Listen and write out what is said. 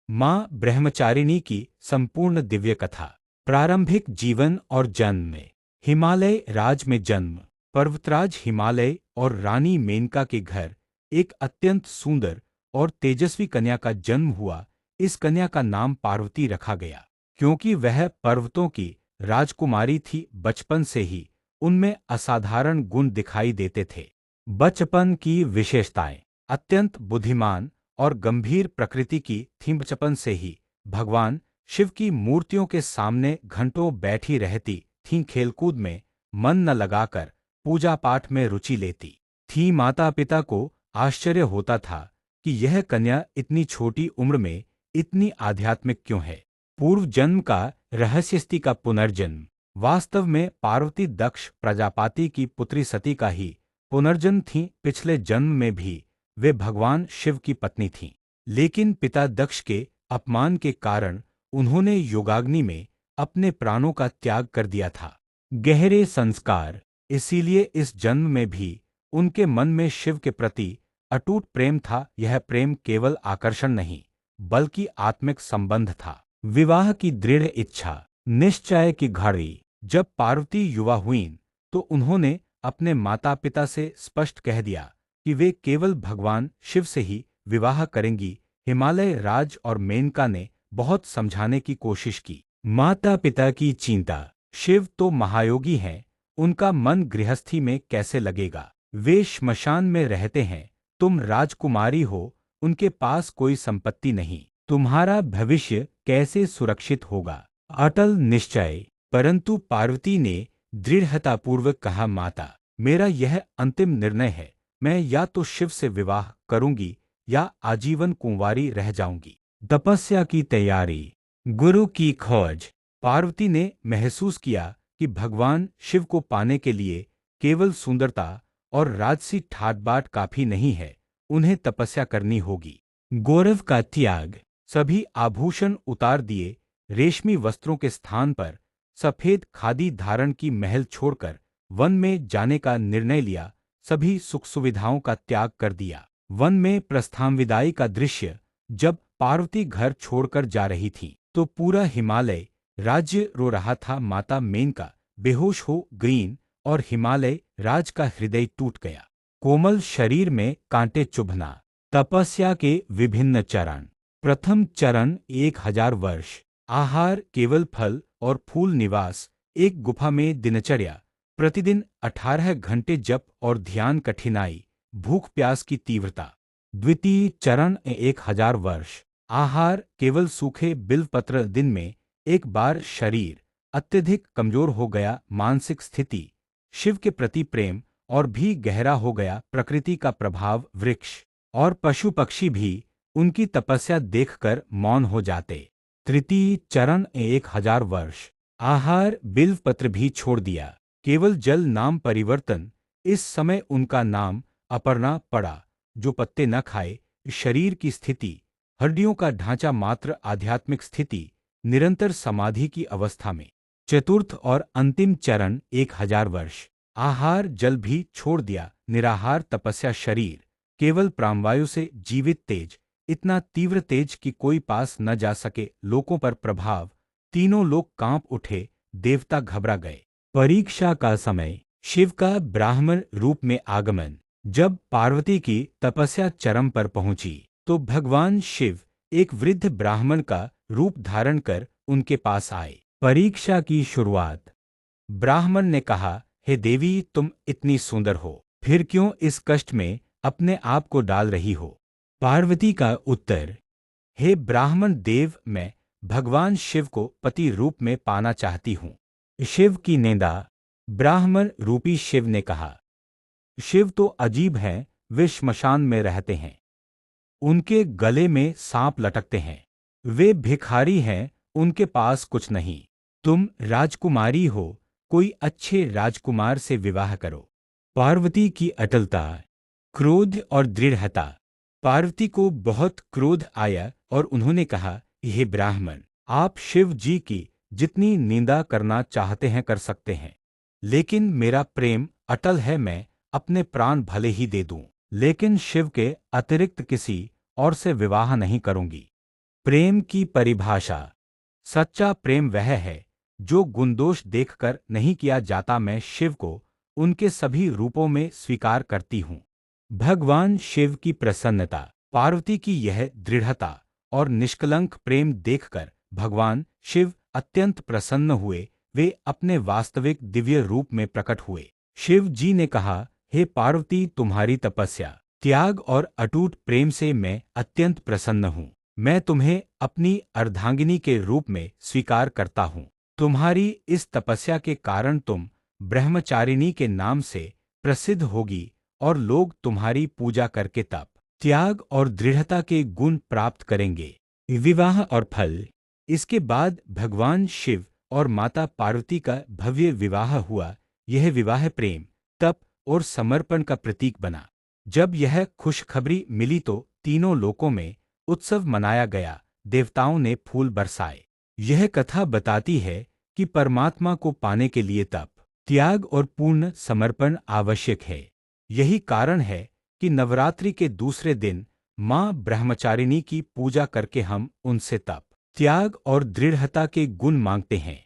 माँ ब्रह्मचारिणी की संपूर्ण दिव्य कथा। प्रारंभिक जीवन और जन्म में। हिमालय राज में जन्म। पर्वतराज हिमालय और रानी मेनका के घर एक अत्यंत सुंदर और तेजस्वी कन्या का जन्म हुआ। इस कन्या का नाम पार्वती रखा गया क्योंकि वह पर्वतों की राजकुमारी थी। बचपन से ही उनमें असाधारण गुण दिखाई देते थे। बचपन की विशेषताएं। अत्यंत बुद्धिमान और गंभीर प्रकृति की थीं। बचपन से ही भगवान शिव की मूर्तियों के सामने घंटों बैठी रहती थीं। खेलकूद में मन न लगाकर पूजा पाठ में रुचि लेती थीं। माता पिता को आश्चर्य होता था कि यह कन्या इतनी छोटी उम्र में इतनी आध्यात्मिक क्यों है। पूर्व जन्म का रहस्य। सती का पुनर्जन्म। वास्तव में पार्वती दक्ष प्रजापति की पुत्री सती का ही पुनर्जन्म थीं। पिछले जन्म में भी वे भगवान शिव की पत्नी थीं, लेकिन पिता दक्ष के अपमान के कारण उन्होंने योगाग्नि में अपने प्राणों का त्याग कर दिया था। गहरे संस्कार। इसीलिए इस जन्म में भी उनके मन में शिव के प्रति अटूट प्रेम था। यह प्रेम केवल आकर्षण नहीं बल्कि आत्मिक संबंध था। विवाह की दृढ़ इच्छा। निश्चय की घड़ी। जब पार्वती युवा हुईं तो उन्होंने अपने माता पिता से स्पष्ट कह दिया कि वे केवल भगवान शिव से ही विवाह करेंगी। हिमालय राज और मेनका ने बहुत समझाने की कोशिश की। माता पिता की चिंता। शिव तो महायोगी हैं, उनका मन गृहस्थी में कैसे लगेगा। वे श्मशान में रहते हैं, तुम राजकुमारी हो, उनके पास कोई संपत्ति नहीं, तुम्हारा भविष्य कैसे सुरक्षित होगा। अटल निश्चय। परंतु पार्वती ने दृढ़तापूर्वक कहा, माता, मेरा यह अंतिम निर्णय है। मैं या तो शिव से विवाह करूंगी या आजीवन कुंवारी रह जाऊंगी। तपस्या की तैयारी। गुरु की खोज। पार्वती ने महसूस किया कि भगवान शिव को पाने के लिए केवल सुंदरता और राजसी ठाट बाट काफी नहीं है, उन्हें तपस्या करनी होगी। गौरव का त्याग। सभी आभूषण उतार दिए। रेशमी वस्त्रों के स्थान पर सफेद खादी धारण की महल छोड़कर वन में जाने का निर्णय लिया। सभी सुख सुविधाओं का त्याग कर दिया। वन में प्रस्थानविदाई का दृश्य। जब पार्वती घर छोड़कर जा रही थी तो पूरा हिमालय राज्य रो रहा था। माता मेनका बेहोश हो गईं और हिमालय राज का हृदय टूट गया। कोमल शरीर में कांटे चुभना। तपस्या के विभिन्न चरण। प्रथम चरण 1000 वर्ष। आहार केवल फल और फूल। निवास एक गुफा में। दिनचर्या प्रतिदिन 18 घंटे जप और ध्यान। कठिनाई भूख प्यास की तीव्रता। द्वितीय चरण 1000 वर्ष। आहार केवल सूखे बिल्वपत्र। दिन में एक बार। शरीर अत्यधिक कमजोर हो गया। मानसिक स्थिति शिव के प्रति प्रेम और भी गहरा हो गया। प्रकृति का प्रभाव। वृक्ष और पशु पक्षी भी उनकी तपस्या देखकर मौन हो जाते। तृतीय चरण 1000 वर्ष। आहार बिल्वपत्र भी छोड़ दिया, केवल जल। नाम परिवर्तन। इस समय उनका नाम अपर्णा पड़ा, जो पत्ते न खाए। शरीर की स्थिति हड्डियों का ढांचा मात्र। आध्यात्मिक स्थिति निरंतर समाधि की अवस्था में। चतुर्थ और अंतिम चरण 1000 वर्ष। आहार जल भी छोड़ दिया। निराहार तपस्या। शरीर केवल प्राणवायु से जीवित। तेज इतना तीव्र तेज कि कोई पास न जा सके। लोकों पर प्रभाव। तीनों लोग कांप उठे, देवता घबरा गए। परीक्षा का समय। शिव का ब्राह्मण रूप में आगमन। जब पार्वती की तपस्या चरम पर पहुंची तो भगवान शिव एक वृद्ध ब्राह्मण का रूप धारण कर उनके पास आए। परीक्षा की शुरुआत। ब्राह्मण ने कहा, हे देवी, तुम इतनी सुंदर हो, फिर क्यों इस कष्ट में अपने आप को डाल रही हो। पार्वती का उत्तर, हे ब्राह्मण देव, मैं भगवान शिव को पति रूप में पाना चाहती हूँ। शिव की निंदा। ब्राह्मण रूपी शिव ने कहा, शिव तो अजीब हैं, वे श्मशान में रहते हैं, उनके गले में सांप लटकते हैं, वे भिखारी हैं, उनके पास कुछ नहीं। तुम राजकुमारी हो, कोई अच्छे राजकुमार से विवाह करो। पार्वती की अटलता, क्रोध और दृढ़ता। पार्वती को बहुत क्रोध आया और उन्होंने कहा, हे ब्राह्मण, आप शिव जी की जितनी निंदा करना चाहते हैं कर सकते हैं, लेकिन मेरा प्रेम अटल है। मैं अपने प्राण भले ही दे दूं, लेकिन शिव के अतिरिक्त किसी और से विवाह नहीं करूंगी। प्रेम की परिभाषा। सच्चा प्रेम वह है जो गुणदोष देखकर नहीं किया जाता। मैं शिव को उनके सभी रूपों में स्वीकार करती हूँ। भगवान शिव की प्रसन्नता। पार्वती की यह दृढ़ता और निष्कलंक प्रेम देखकर भगवान शिव अत्यंत प्रसन्न हुए। वे अपने वास्तविक दिव्य रूप में प्रकट हुए। शिव जी ने कहा, हे पार्वती, तुम्हारी तपस्या, त्याग और अटूट प्रेम से मैं अत्यंत प्रसन्न हूँ। मैं तुम्हें अपनी अर्धांगिनी के रूप में स्वीकार करता हूँ। तुम्हारी इस तपस्या के कारण तुम ब्रह्मचारिणी के नाम से प्रसिद्ध होगी और लोग तुम्हारी पूजा करके तप, त्याग और दृढ़ता के गुण प्राप्त करेंगे। विवाह और फल। इसके बाद भगवान शिव और माता पार्वती का भव्य विवाह हुआ। यह विवाह प्रेम, तप और समर्पण का प्रतीक बना। जब यह खुशखबरी मिली तो तीनों लोकों में उत्सव मनाया गया। देवताओं ने फूल बरसाए। यह कथा बताती है कि परमात्मा को पाने के लिए तप, त्याग और पूर्ण समर्पण आवश्यक है। यही कारण है कि नवरात्रि के दूसरे दिन मां ब्रह्मचारिणी की पूजा करके हम उनसे तप, त्याग और दृढ़ता के गुण मांगते हैं।